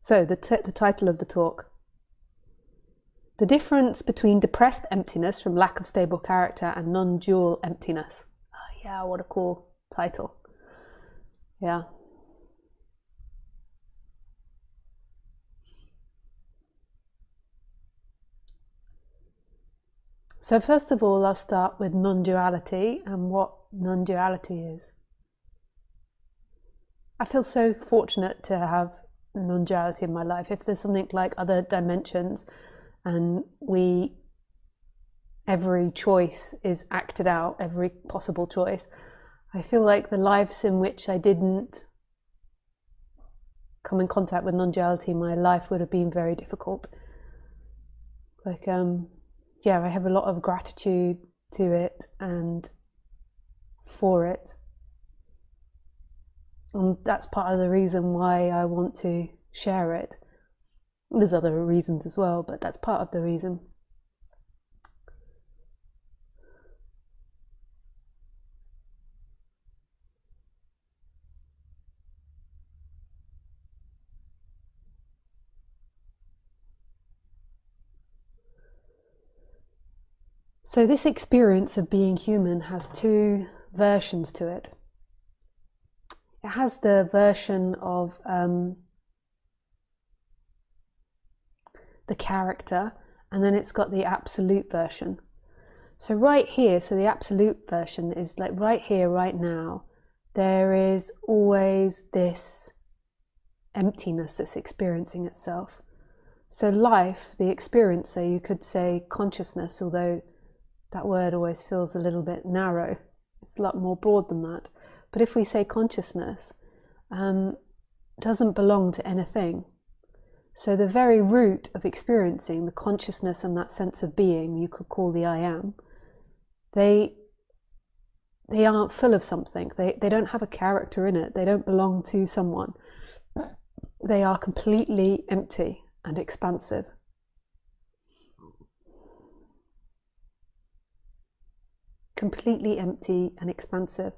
So the title of the talk: The difference between depressed emptiness from lack of stable character and non-dual emptiness. Oh, yeah, what a cool title. Yeah. So first of all, I'll start with non-duality and what non-duality is. I feel so fortunate to have non-duality in my life. If there's something like other dimensions and every choice is acted out, every possible choice, I feel like the lives in which I didn't come in contact with non-duality, my life would have been very difficult. Like, yeah, I have a lot of gratitude to it and for it. And that's part of the reason why I want to share it. There's other reasons as well, but that's part of the reason. So this experience of being human has two versions to it. It has the version of the character, and then it's got the absolute version. So right here, so the absolute version is like right here, right now, there is always this emptiness that's experiencing itself. So life, the experiencer, you could say consciousness, although that word always feels a little bit narrow. It's a lot more broad than that. But if we say consciousness, doesn't belong to anything. So the very root of experiencing the consciousness and that sense of being, you could call the I am, they aren't full of something. They don't have a character in it. They don't belong to someone. They are completely empty and expansive. Completely empty and expansive.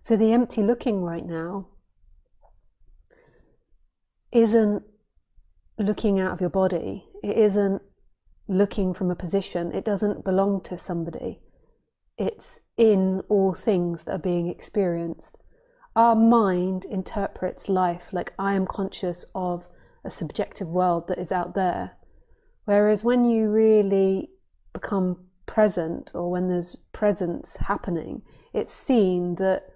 So the empty looking right now isn't looking out of your body. It isn't looking from a position. It doesn't belong to somebody. It's in all things that are being experienced. Our mind interprets life like I am conscious of a subjective world that is out there. Whereas when you really become present, or when there's presence happening, it's seen that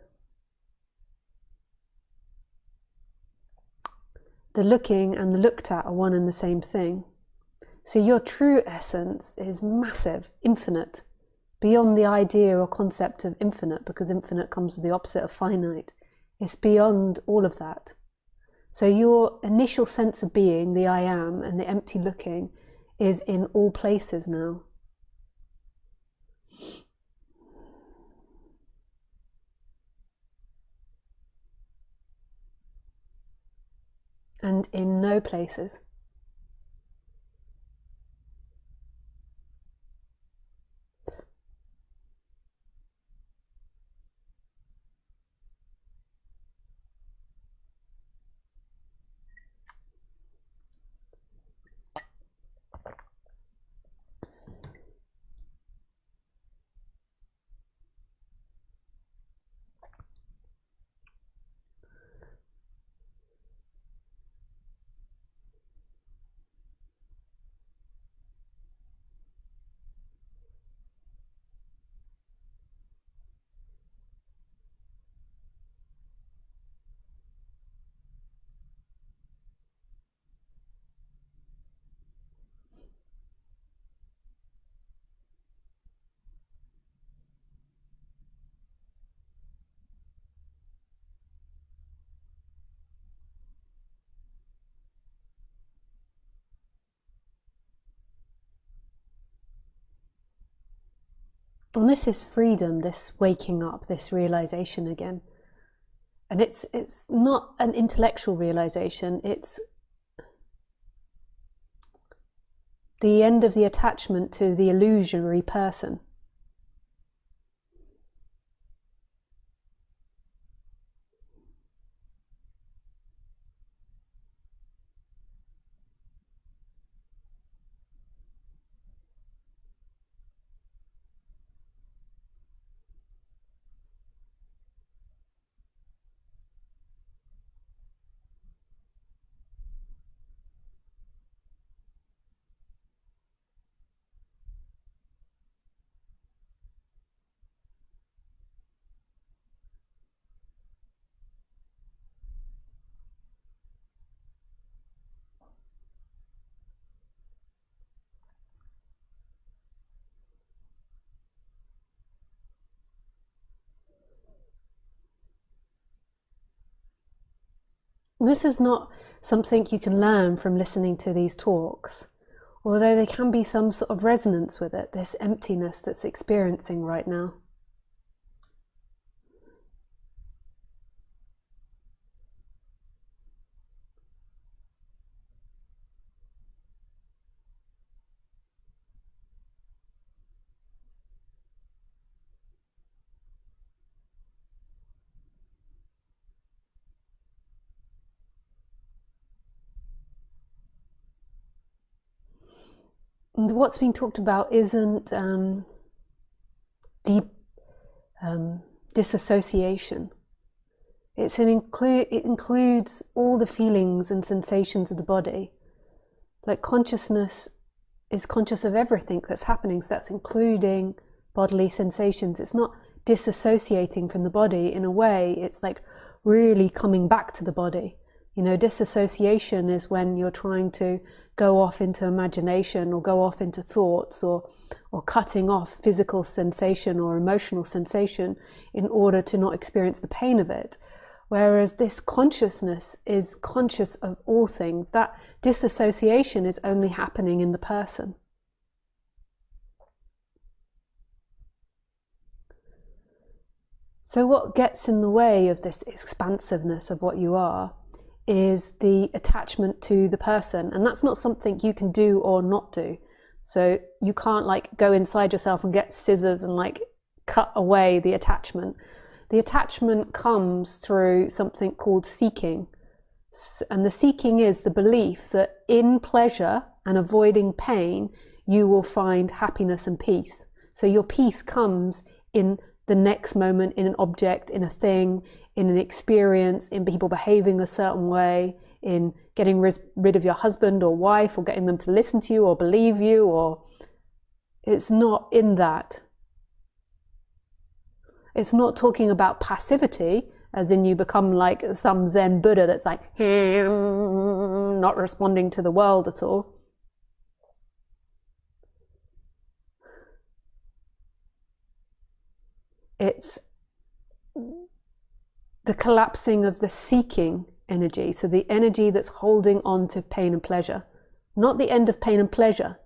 the looking and the looked at are one and the same thing. So your true essence is massive, infinite, beyond the idea or concept of infinite, because infinite comes with the opposite of finite. It's beyond all of that. So your initial sense of being, the I am, and the empty looking, is in all places now. And in no places. And this is freedom, this waking up, this realization again. And it's not an intellectual realization, it's the end of the attachment to the illusory person. This is not something you can learn from listening to these talks, although there can be some sort of resonance with it, this emptiness that's experiencing right now. And what's being talked about isn't deep disassociation. It includes all the feelings and sensations of the body. Like consciousness is conscious of everything that's happening, so that's including bodily sensations. It's not disassociating from the body in a way, it's like really coming back to the body. You know, disassociation is when you're trying to go off into imagination or go off into thoughts or cutting off physical sensation or emotional sensation in order to not experience the pain of it. Whereas this consciousness is conscious of all things. That disassociation is only happening in the person. So what gets in the way of this expansiveness of what you are is the attachment to the person, and that's not something you can do or not do. So you can't like go inside yourself and get scissors and like cut away the attachment. The attachment comes through something called seeking, and the seeking is the belief that in pleasure and avoiding pain you will find happiness and peace. So your peace comes in the next moment, in an object, in a thing, in an experience, in people behaving a certain way, in getting rid of your husband or wife, or getting them to listen to you or believe you, or it's not in that. It's not talking about passivity, as in you become like some Zen Buddha that's like not responding to the world at all. It's the collapsing of the seeking energy, so the energy that's holding on to pain and pleasure, not the end of pain and pleasure.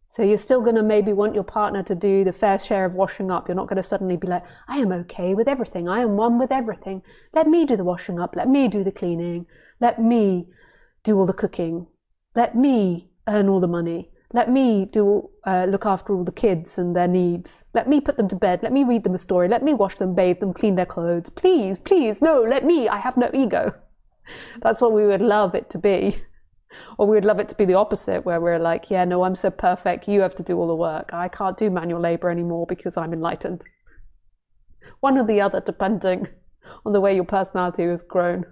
So you're still going to maybe want your partner to do the fair share of washing up. You're not going to suddenly be like, I am okay with everything. I am one with everything. Let me do the washing up. Let me do the cleaning. Let me do all the cooking. Let me earn all the money. Let me look after all the kids and their needs. Let me put them to bed. Let me read them a story. Let me wash them, bathe them, clean their clothes. Please, please, no, let me. I have no ego. That's what we would love it to be. Or we would love it to be the opposite, where we're like, yeah, no, I'm so perfect. You have to do all the work. I can't do manual labor anymore because I'm enlightened. One or the other, depending on the way your personality has grown,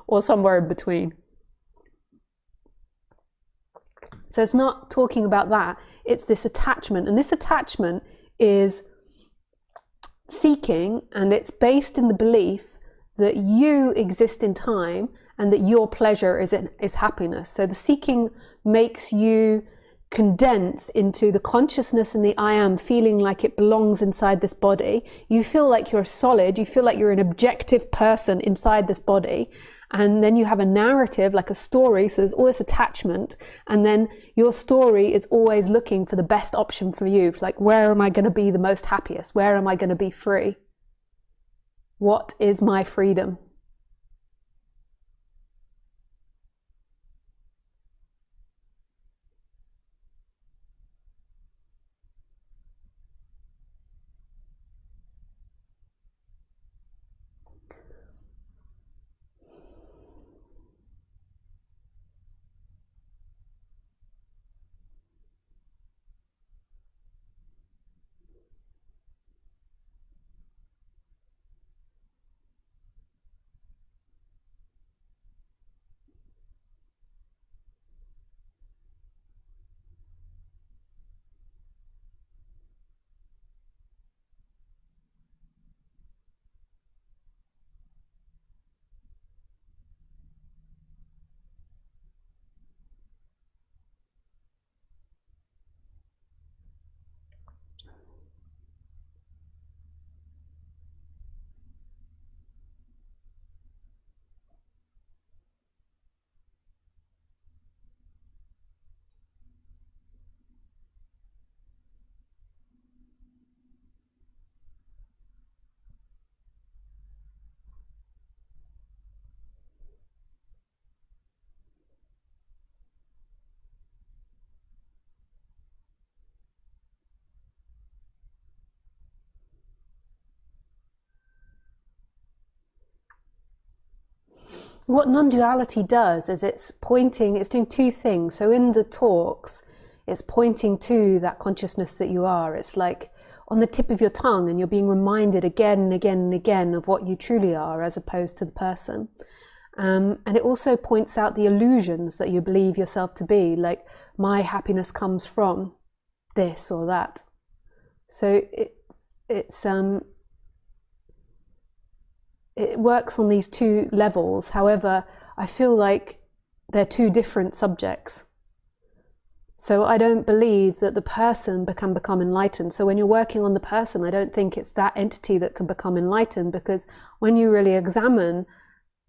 or somewhere in between. So it's not talking about that, it's this attachment. And this attachment is seeking, and it's based in the belief that you exist in time and that your pleasure is happiness. So the seeking makes you condense into the consciousness and the I am, feeling like it belongs inside this body. You feel like you're solid, you feel like you're an objective person inside this body. And then you have a narrative, like a story, so there's all this attachment, and then your story is always looking for the best option for you. Like, where am I going to be the most happiest? Where am I going to be free? What is my freedom? what non-duality does is it's doing two things. So in the talks, it's pointing to that consciousness that you are. It's like on the tip of your tongue, and you're being reminded again and again and again of what you truly are, as opposed to the person. And it also points out the illusions that you believe yourself to be, like my happiness comes from this or that. So it works on these two levels. However, I feel like they're two different subjects. So I don't believe that the person can become enlightened. So when you're working on the person, I don't think it's that entity that can become enlightened, because when you really examine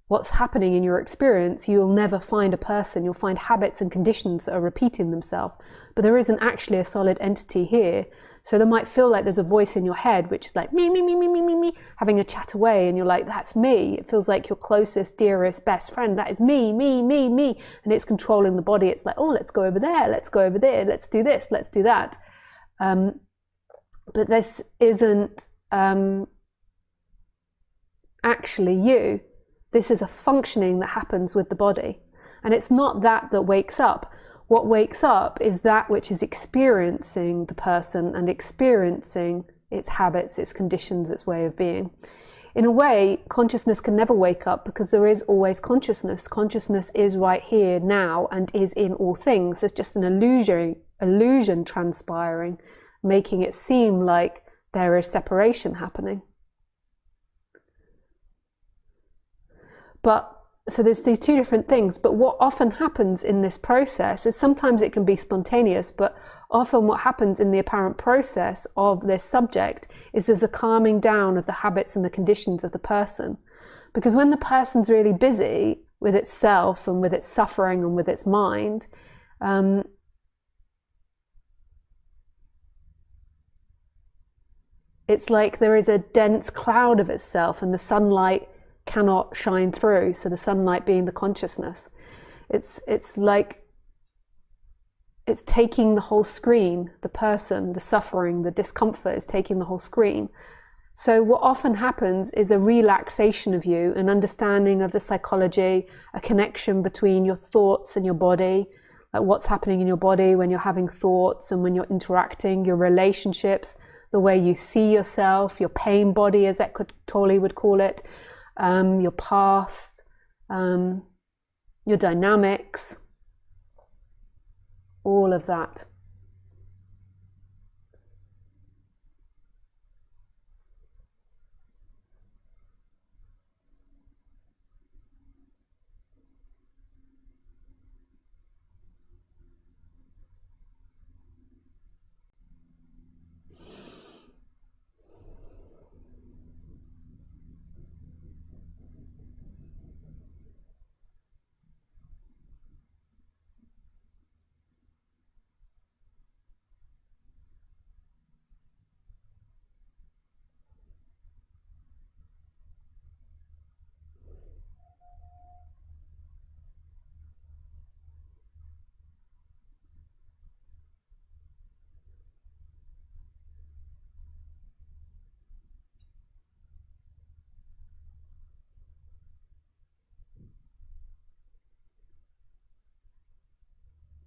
what's happening in your experience, you'll never find a person. You'll find habits and conditions that are repeating themselves, but there isn't actually a solid entity here. So there might feel like there's a voice in your head which is like me, having a chat away, and you're like, that's me. It feels like your closest, dearest, best friend. That is me, and it's controlling the body. It's like, oh, let's go over there, let's go over there, let's do this, let's do that. But this isn't actually you. This is a functioning that happens with the body. And it's not that wakes up. What wakes up is that which is experiencing the person and experiencing its habits, its conditions, its way of being. In a way, consciousness can never wake up, because there is always consciousness. Consciousness is right here now and is in all things. There's just an illusion transpiring, making it seem like there is separation happening. But so there's these two different things, but what often happens in this process is sometimes it can be spontaneous, but often what happens in the apparent process of this subject is there's a calming down of the habits and the conditions of the person. Because when the person's really busy with itself and with its suffering and with its mind, it's like there is a dense cloud of itself, and the sunlight cannot shine through. So the sunlight being the consciousness, it's like it's taking the whole screen. The person, the suffering, the discomfort is taking the whole screen. So what often happens is a relaxation of you, an understanding of the psychology, a connection between your thoughts and your body, like what's happening in your body when you're having thoughts and when you're interacting, your relationships, the way you see yourself, your pain body, as Eckhart Tolle would call it, your past, your dynamics, all of that.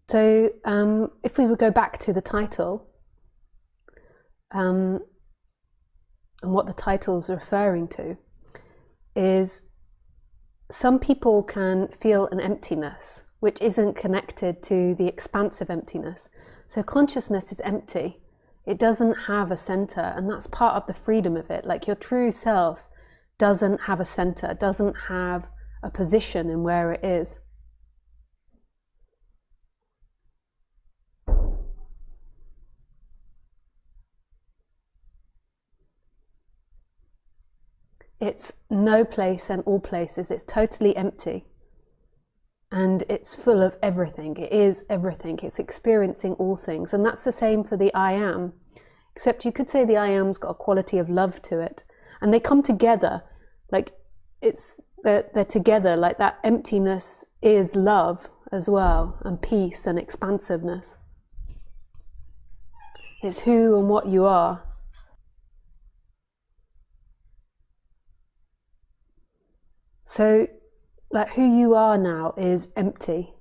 So if we would go back to the title, and what the title is referring to is, some people can feel an emptiness which isn't connected to the expansive emptiness. So consciousness is empty. It doesn't have a center, and that's part of the freedom of it. Like your true self doesn't have a center, doesn't have a position in where it is. It's no place and all places. It's totally empty. And it's full of everything. It is everything. It's experiencing all things. And that's the same for the I am. Except you could say the I am's got a quality of love to it. And they come together. Like they're together. Like that emptiness is love as well. And peace and expansiveness. It's who and what you are. So like who you are now is empty.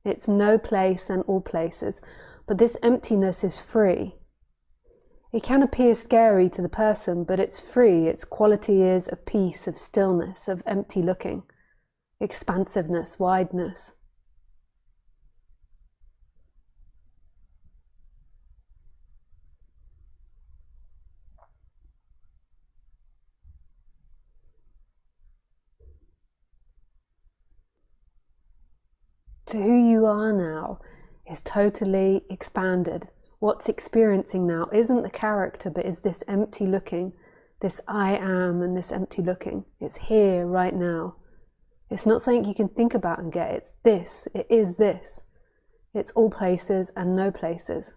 It's no place and all places, but this emptiness is free. It can appear scary to the person, but it's free. Its quality is of peace, of stillness, of empty looking, expansiveness, wideness. So who you are now is totally expanded. What's experiencing now isn't the character, but is this empty looking, this I am and this empty looking. It's here right now. It's not something you can think about and get. It's this. It is this. It's all places and no places.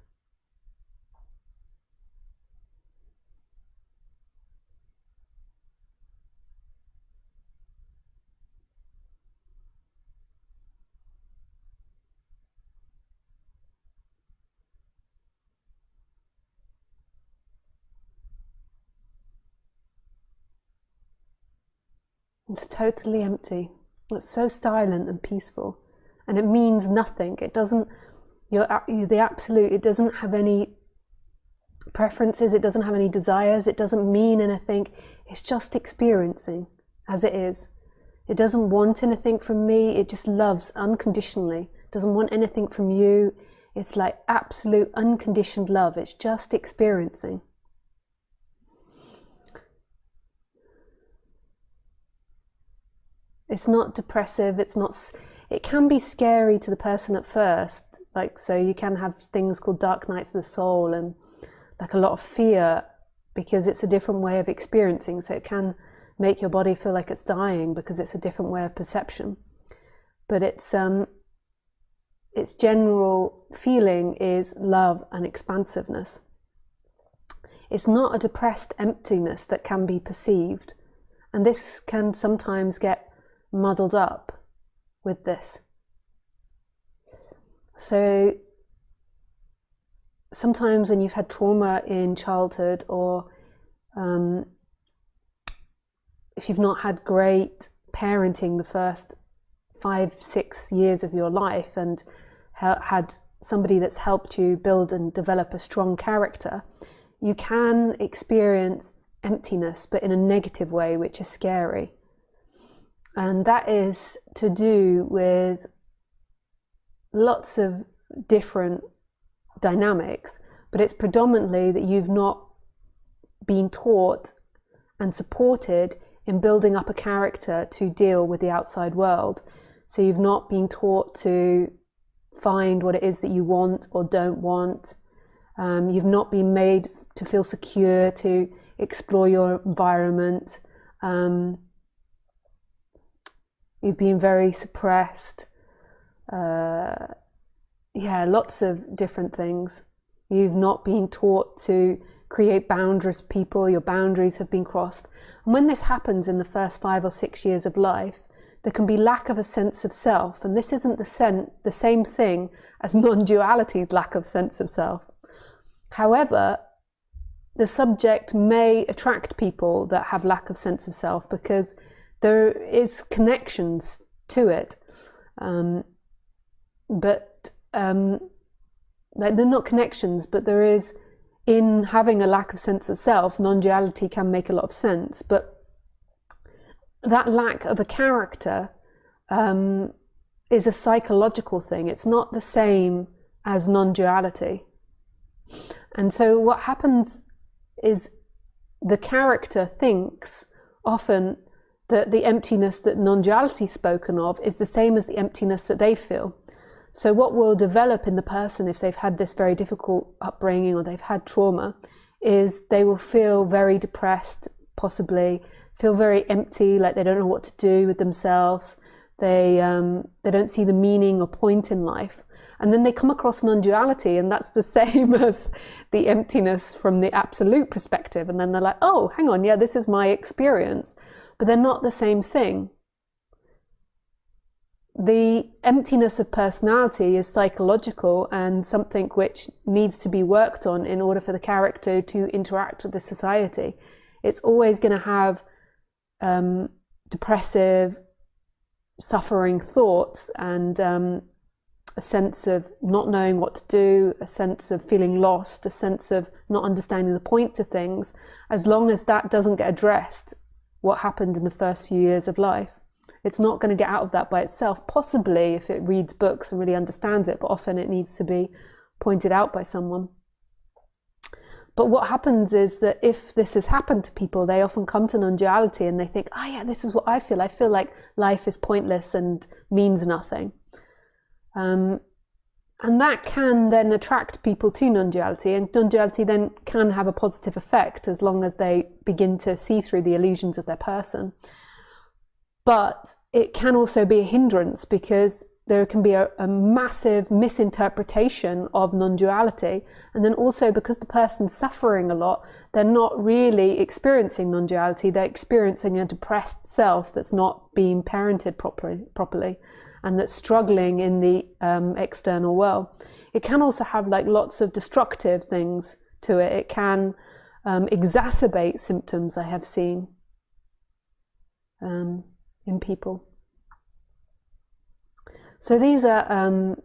It's totally empty. It's so silent and peaceful, and it means nothing. It doesn't, you're the absolute, it doesn't have any preferences, it doesn't have any desires, it doesn't mean anything. It's just experiencing as it is. It doesn't want anything from me, it just loves unconditionally. It doesn't want anything from you. It's like absolute unconditioned love. It's just experiencing. It's not depressive, it can be scary to the person at first, like, so you can have things called dark nights of the soul and like a lot of fear, because it's a different way of experiencing, so it can make your body feel like it's dying because it's a different way of perception. But its general feeling is love and expansiveness. It's not a depressed emptiness that can be perceived, and this can sometimes get muddled up with this. So sometimes when you've had trauma in childhood, or if you've not had great parenting the first 5-6 years of your life and had somebody that's helped you build and develop a strong character, you can experience emptiness, but in a negative way, which is scary. And that is to do with lots of different dynamics, but it's predominantly that you've not been taught and supported in building up a character to deal with the outside world. So you've not been taught to find what it is that you want or don't want. You've not been made to feel secure, to explore your environment. You've been very suppressed. Lots of different things. You've not been taught to create boundaries with people. Your boundaries have been crossed. And when this happens in the first 5 or 6 years of life, there can be lack of a sense of self. And this isn't the same thing as non-duality's lack of sense of self. However, the subject may attract people that have lack of sense of self because there is connections to it, but like they're not connections, but there is, in having a lack of sense of self, non-duality can make a lot of sense, but that lack of a character is a psychological thing. It's not the same as non-duality. And so what happens is the character thinks often that the emptiness that non-duality is spoken of is the same as the emptiness that they feel. So what will develop in the person if they've had this very difficult upbringing or they've had trauma is they will feel very depressed, possibly feel very empty, like they don't know what to do with themselves. They don't see the meaning or point in life. And then they come across non-duality, and that's the same as the emptiness from the absolute perspective. And then they're like, oh, hang on, yeah, this is my experience. But they're not the same thing. The emptiness of personality is psychological and something which needs to be worked on in order for the character to interact with the society. It's always going to have depressive, suffering thoughts and a sense of not knowing what to do, a sense of feeling lost, a sense of not understanding the point to things, as long as that doesn't get addressed, what happened in the first few years of life, it's not going to get out of that by itself. Possibly if it reads books and really understands it, but often it needs to be pointed out by someone. But what happens is that if this has happened to people, they often come to non-duality and they think, oh yeah, this is what I feel. I feel like life is pointless and means nothing. And that can then attract people to non-duality, and non-duality then can have a positive effect as long as they begin to see through the illusions of their person. But it can also be a hindrance, because there can be a massive misinterpretation of non-duality, and then also because the person's suffering a lot, they're not really experiencing non-duality, they're experiencing a depressed self that's not being parented properly. And that's struggling in the external world. It can also have like lots of destructive things to it. It can exacerbate symptoms I have seen in people. So these are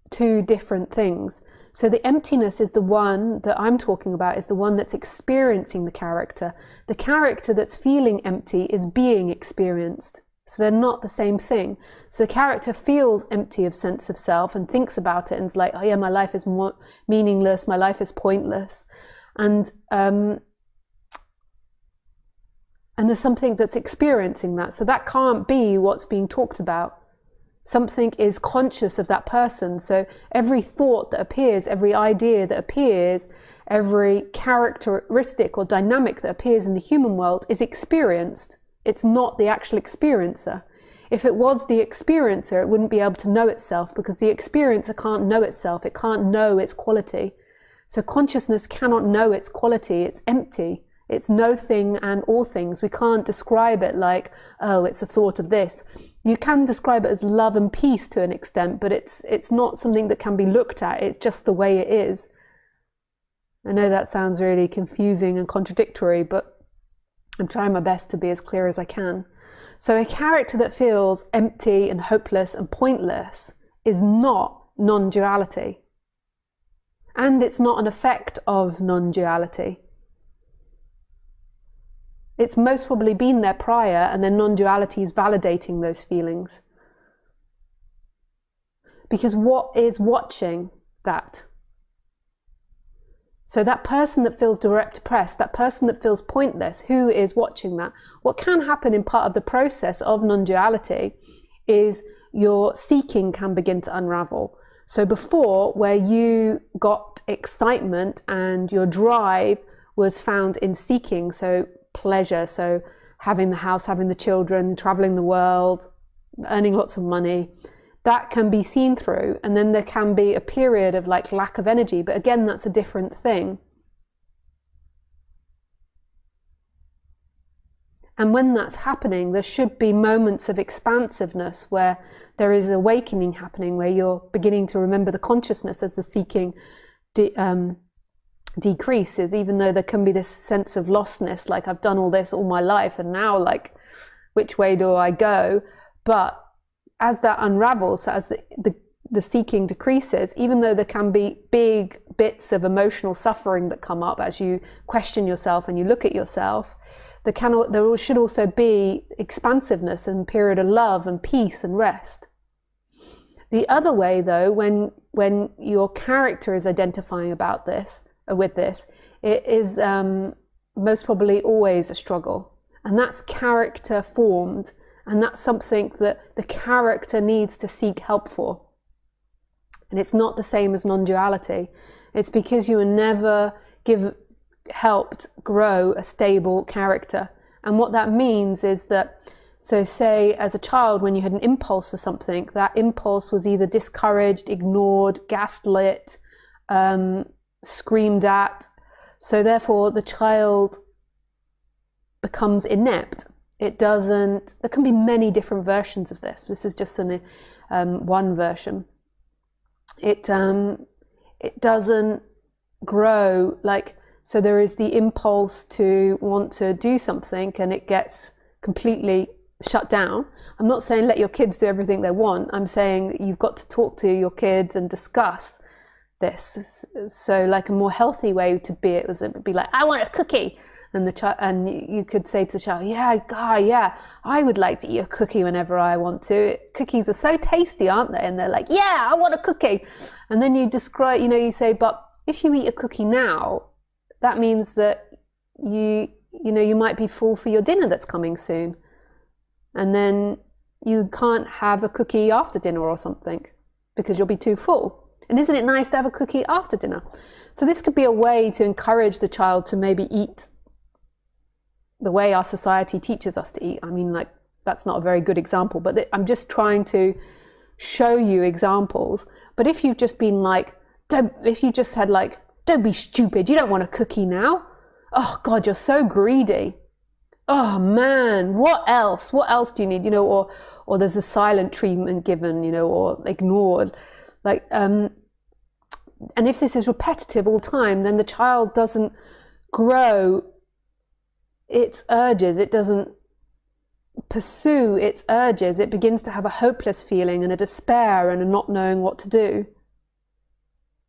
two different things. So the emptiness is the one that I'm talking about, is the one that's experiencing the character. The character that's feeling empty is being experienced. So they're not the same thing. So the character feels empty of sense of self and thinks about it and is like, oh yeah, my life is meaningless, my life is pointless. And there's something that's experiencing that. So that can't be what's being talked about. Something is conscious of that person. So every thought that appears, every idea that appears, every characteristic or dynamic that appears in the human world is experienced. It's not the actual experiencer. If it was the experiencer, it wouldn't be able to know itself, because the experiencer can't know itself. It can't know its quality. So consciousness cannot know its quality. It's empty. It's no thing and all things. We can't describe it like, oh, it's a thought of this. You can describe it as love and peace to an extent, but it's not something that can be looked at. It's just the way it is. I know that sounds really confusing and contradictory, but I'm trying my best to be as clear as I can. So a character that feels empty and hopeless and pointless is not non-duality. And it's not an effect of non-duality. It's most probably been there prior, and then non-duality is validating those feelings. Because what is watching that? So that person that feels depressed, that person that feels pointless, who is watching that? What can happen in part of the process of non-duality is your seeking can begin to unravel. So before, where you got excitement and your drive was found in seeking, so pleasure, so having the house, having the children, traveling the world, earning lots of money, that can be seen through. And then there can be a period of like lack of energy, but again, that's a different thing. And when that's happening, there should be moments of expansiveness where there is awakening happening, where you're beginning to remember the consciousness as the seeking decreases, even though there can be this sense of lostness, like I've done all this all my life and now like which way do I go? But as that unravels, so as the seeking decreases, even though there can be big bits of emotional suffering that come up as you question yourself and you look at yourself, there should also be expansiveness and period of love and peace and rest. The other way, though, when your character is identifying with this, it is most probably always a struggle, and that's character formed. And that's something that the character needs to seek help for. And it's not the same as non-duality. It's because you were never helped grow a stable character. And what that means is that, so say as a child, when you had an impulse for something, that impulse was either discouraged, ignored, gaslit, screamed at. So therefore the child becomes inept. There can be many different versions of this. This is just one version. It doesn't grow so there is the impulse to want to do something, and it gets completely shut down. I'm not saying let your kids do everything they want. I'm saying you've got to talk to your kids and discuss this. So like a more healthy way to be it would be like, I want a cookie. And the child, and you could say to the child, yeah, I would like to eat a cookie whenever I want to. Cookies are so tasty, aren't they? And they're like, yeah, I want a cookie. And then you describe, you say, but if you eat a cookie now, that means that you might be full for your dinner that's coming soon. And then you can't have a cookie after dinner or something because you'll be too full. And isn't it nice to have a cookie after dinner? So this could be a way to encourage the child to maybe eat the way our society teaches us to eat. I mean, like, that's not a very good example, but I'm just trying to show you examples. But if you've just been like, if you just said like, don't be stupid, you don't want a cookie now. Oh God, you're so greedy. Oh man, what else do you need? Or there's a silent treatment given, or ignored. Like, and if this is repetitive all the time, then the child doesn't grow its urges, it doesn't pursue its urges, it begins to have a hopeless feeling and a despair and a not knowing what to do.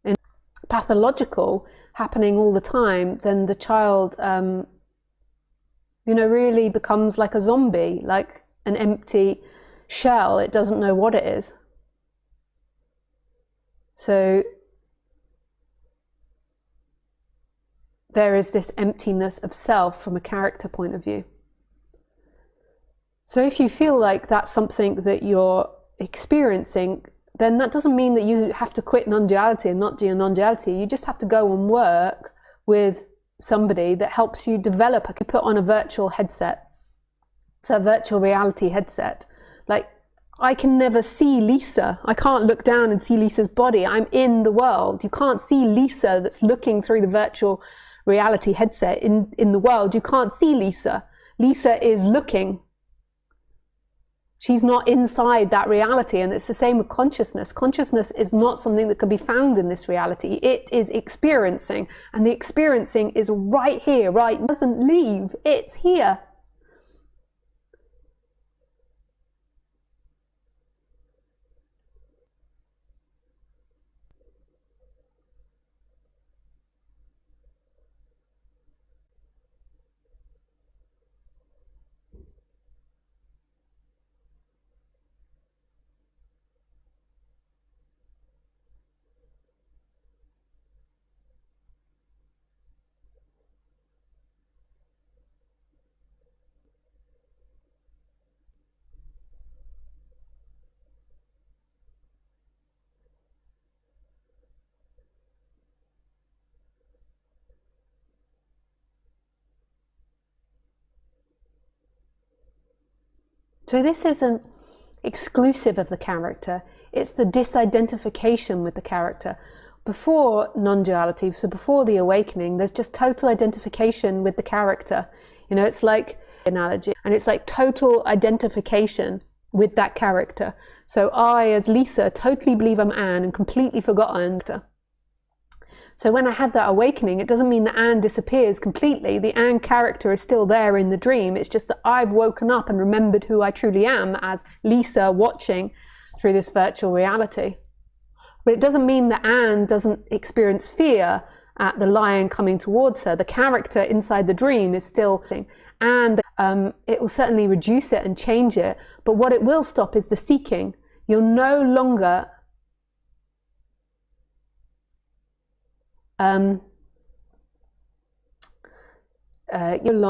And pathological happening all the time, then the child really becomes like a zombie, like an empty shell. It doesn't know what it is. So there is this emptiness of self from a character point of view. So if you feel like that's something that you're experiencing, then that doesn't mean that you have to quit non-duality and not do non-duality. You just have to go and work with somebody that helps you develop. I could put on a virtual headset, so a virtual reality headset. Like, I can never see Lisa. I can't look down and see Lisa's body. I'm in the world. You can't see Lisa that's looking through the virtual reality headset in the world. You can't see Lisa. Lisa is looking. She's not inside that reality. And it's the same with consciousness. Consciousness is not something that can be found in this reality. It is experiencing. And the experiencing is right here, right? It doesn't leave. It's here. So this isn't exclusive of the character. It's the disidentification with the character. Before non-duality, so before the awakening, there's just total identification with the character. It's like analogy, and it's like total identification with that character. So I, as Lisa, totally believe I'm Anne and completely forgotten. So when I have that awakening, it doesn't mean that Anne disappears completely. The Anne character is still there in the dream. It's just that I've woken up and remembered who I truly am as Lisa watching through this virtual reality. But it doesn't mean that Anne doesn't experience fear at the lion coming towards her. The character inside the dream is still, and it will certainly reduce it and change it. But what it will stop is the seeking. You're no longer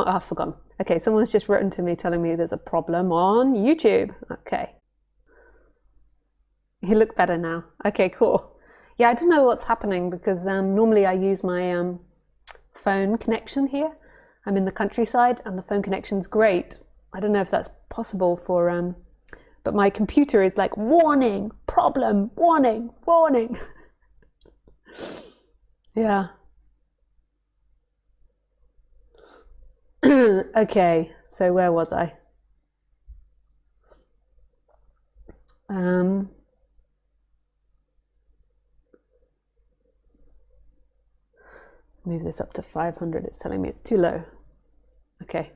I've forgotten. Okay, someone's just written to me telling me there's a problem on YouTube. Okay. You look better now. Okay, cool. Yeah, I don't know what's happening because normally I use my phone connection here. I'm in the countryside and the phone connection's great. I don't know if that's possible for, but my computer is like, warning, problem, warning, warning. Yeah. Okay, so where was I? Move this up to 500. It's telling me it's too low. Okay.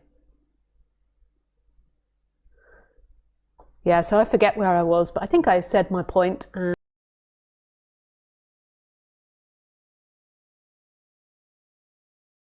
Yeah, so I forget where I was, but I think I said my point.